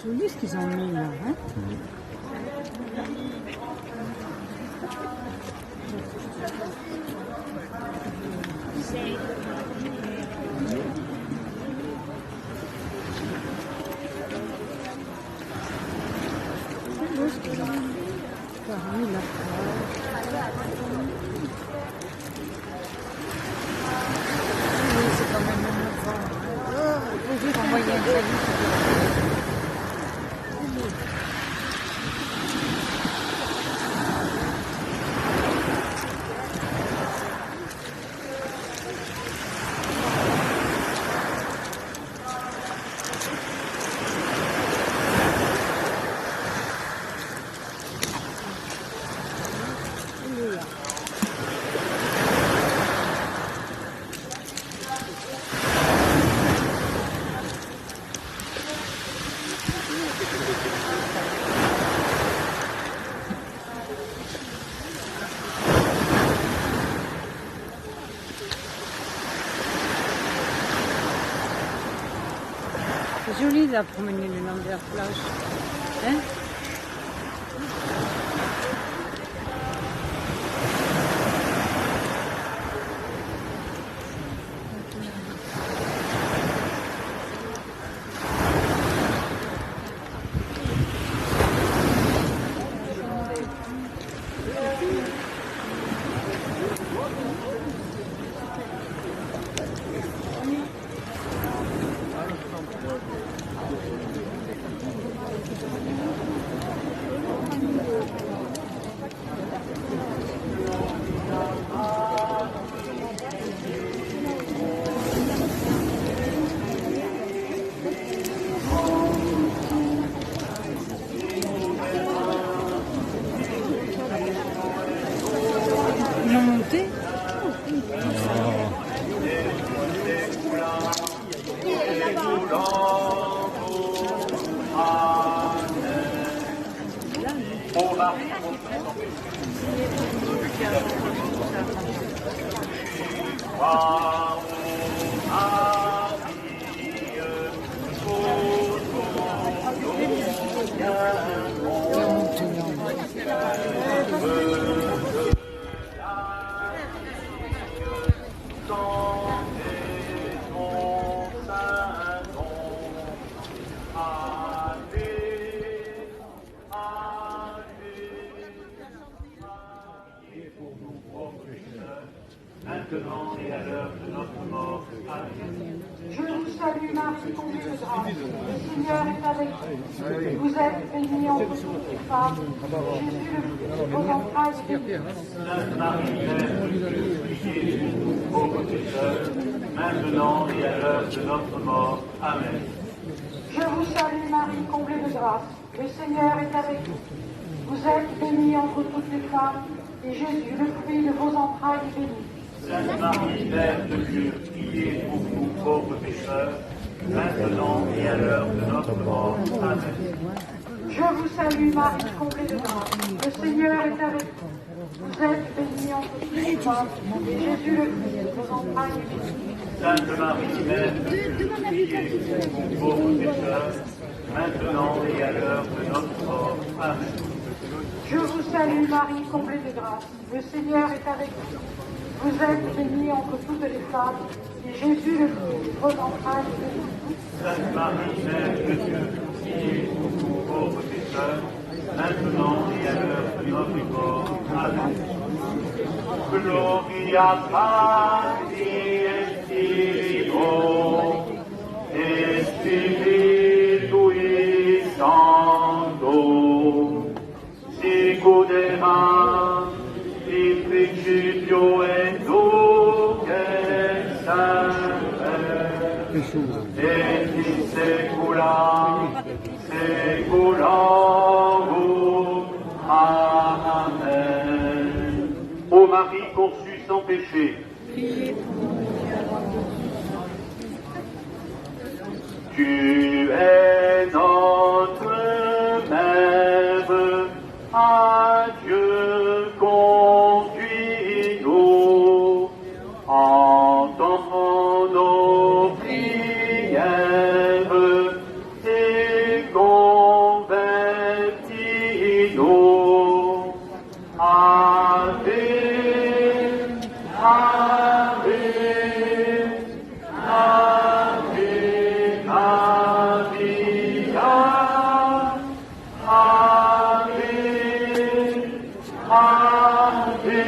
Joli ce qu'ils ont mis là, hein? Parmi la c'est quand même un faut envoyer un salut. C'est joli de promener le long de la plage. Hein? Ils l'ont monté? And maintenant et à l'heure de notre mort. Amen. Je vous salue Marie, comblée de grâce. Le Seigneur est avec vous. Vous êtes bénie entre toutes les femmes. Jésus, le fruit de vos entrailles, est béni. Sainte Marie, Mère de Dieu, priez pour nous pauvres pécheurs, maintenant et à l'heure de notre mort. Amen. Je vous salue Marie, comblée de grâce. Le Seigneur est avec vous. Vous êtes bénie entre toutes les femmes, et Jésus, le fruit de vos entrailles, est béni. Sainte Marie, Mère de Dieu, priez pour nous pauvres pécheurs, maintenant et à l'heure de notre mort. Amen. Je vous salue Marie, comblée de grâce. Le Seigneur est avec vous. Vous êtes bénie entre toutes les femmes, et Jésus, le fruit de vos entrailles, est béni. Sainte Marie, Mère de Dieu, priez pour nous pauvres pécheurs, maintenant et à l'heure de notre mort. Amen. Je vous salue Marie, comblée de grâce. Le Seigneur est avec vous. Vous êtes bénie entre toutes les femmes, et Jésus, le fruit de vos entrailles, est béni. Sainte Marie, Mère de Dieu, priez pour nous pauvres pécheurs, maintenant et à l'heure de notre mort. Amen. Gloria Patri et Filio et Spiritui Sancto, sicut erat in principio et nunc et semper, et in saecula saeculorum. Amen. Ô Marie conçue sans péché, tu es notre mère, à Dieu conduis-nous, entends nos prières et convertis-nous. Ave, Ave, Ave Maria, Ave, Ave,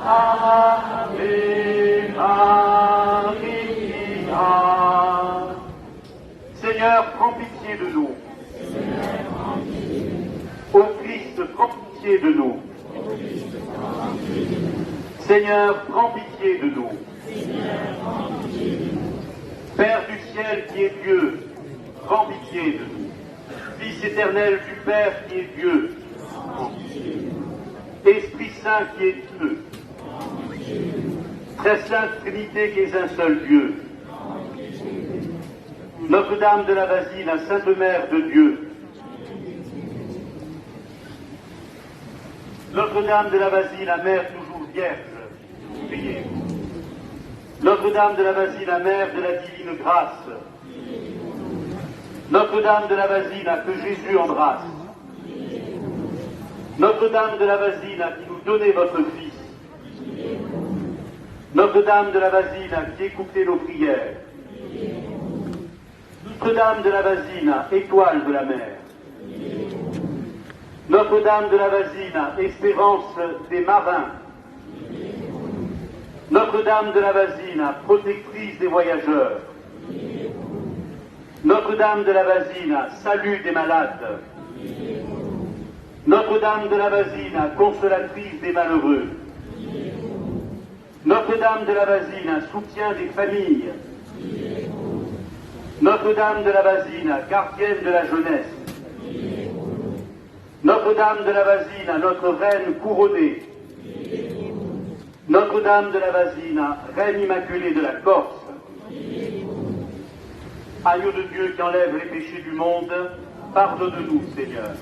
Ave Maria. Seigneur, prends pitié de nous. Ô Christ, prends pitié de nous. Seigneur, prends pitié de nous. Père du ciel qui est Dieu, prends pitié de nous. Fils éternel du Père qui est Dieu, prends pitié. Esprit Saint qui est Dieu, Très Sainte Trinité qui est un seul Dieu, Notre-Dame de la Basile, la Sainte Mère de Dieu, Notre-Dame de la Basile, la Mère toujours vierge, priez. Notre-Dame de la Basile, la Mère de la divine grâce, Notre-Dame de la Basile, que Jésus embrasse, Notre-Dame de la Basile, qui nous donnait votre Fils, Notre-Dame de la Basile, qui écoutait nos prières, Notre-Dame de la Basile, étoile de la mer, Notre-Dame de la Basile, espérance des marins, Notre-Dame de la Basile, protectrice des voyageurs, Notre-Dame de la Basile, salut des malades, Notre-Dame de la Basile, consolatrice des malheureux, Notre-Dame de la Basile, soutien des familles, Notre-Dame de la Basile, gardienne de la jeunesse, Notre-Dame de la Basile, notre reine couronnée, Notre-Dame de la Basile, reine immaculée de la Corse, Agneau de Dieu qui enlève les péchés du monde, pardonne-nous, Seigneur.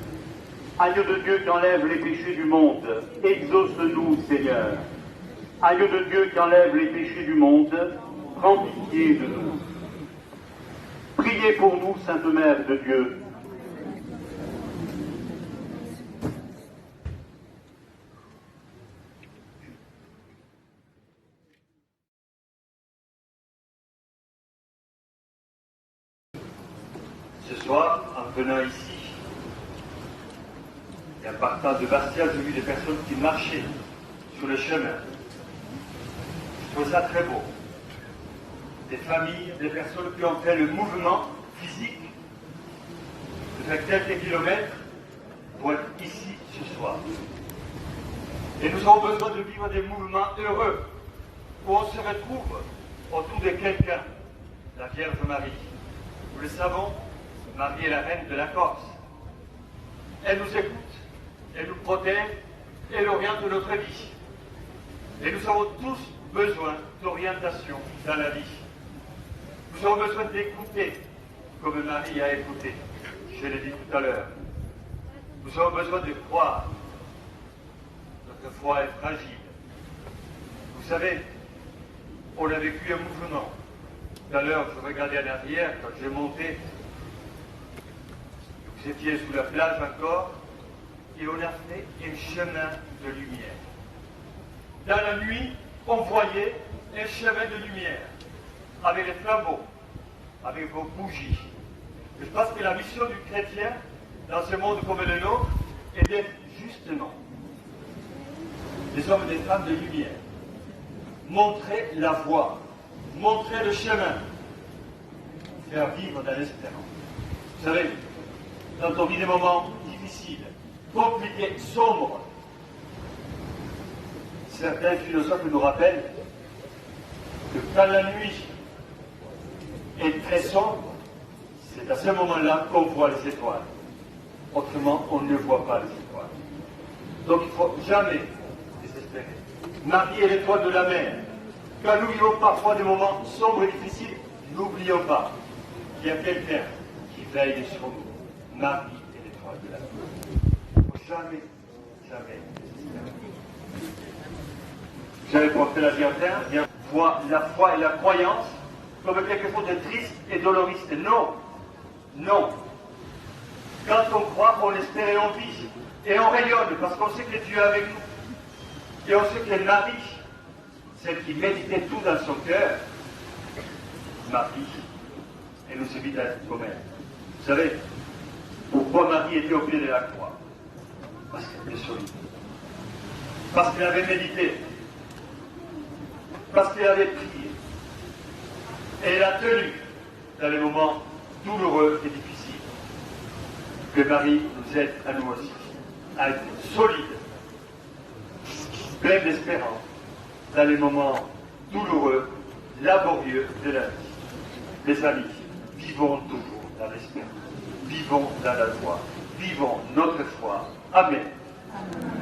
Agneau de Dieu qui enlève les péchés du monde, exauce-nous, Seigneur. Agneau de Dieu qui enlève les péchés du monde, prends pitié de nous. Priez pour nous, Sainte Mère de Dieu. Ce soir, en venant ici, et en partant de Bastia, j'ai vu des personnes qui marchaient sur le chemin. Je trouve ça très beau. Des familles, des personnes qui ont fait le mouvement physique de faire quelques kilomètres pour être ici ce soir. Et nous avons besoin de vivre des mouvements heureux où on se retrouve autour de quelqu'un, la Vierge Marie. Nous le savons, Marie est la reine de la Corse. Elle nous écoute, elle nous protège, elle oriente notre vie. Et nous avons tous besoin d'orientation dans la vie. Nous avons besoin d'écouter comme Marie a écouté. Je l'ai dit tout à l'heure. Nous avons besoin de croire. Notre foi est fragile. Vous savez, on a vécu un mouvement. Tout à l'heure, je regardais en arrière, quand j'ai monté, vous étiez sous la plage encore, et on a fait un chemin de lumière. Dans la nuit, on voyait un chemin de lumière, avec les flambeaux, avec vos bougies. Je pense que la mission du chrétien, dans ce monde comme le nôtre, est d'être justement des hommes et des femmes de lumière. Montrer la voie, montrer le chemin, faire vivre dans l'espérance. Vous savez, quand on vit des moments difficiles, compliqués, sombres, certains philosophes nous rappellent que quand la nuit est très sombre, c'est à ce moment-là qu'on voit les étoiles. Autrement, on ne voit pas les étoiles. Donc il ne faut jamais désespérer. Marie est l'étoile de la mer. Quand nous vivons parfois des moments sombres et difficiles, n'oublions pas qu'il y a quelqu'un qui veille sur nous. Marie est l'étoile de la mer. Il ne faut jamais, jamais désespérer. J'avais porté l'Argentin, voit la foi et la croyance comme quelque chose de triste et doloriste. Non, non. Quand on croit, on espère et on vit. Et on rayonne parce qu'on sait que Dieu est avec nous. Et on sait que Marie, celle qui méditait tout dans son cœur, Marie, elle nous invite à être comme elle. Vous savez, pourquoi Marie était au pied de la croix? Parce qu'elle était solide. Parce qu'elle avait médité. Parce qu'elle avait prié. Et elle a tenu dans les moments douloureux et difficiles. Que Marie nous aide à nous aussi, à être solides, pleins d'espérance, dans les moments douloureux, laborieux de la vie. Mes amis, vivons toujours dans l'espérance, vivons dans la joie, vivons notre foi. Amen. Amen.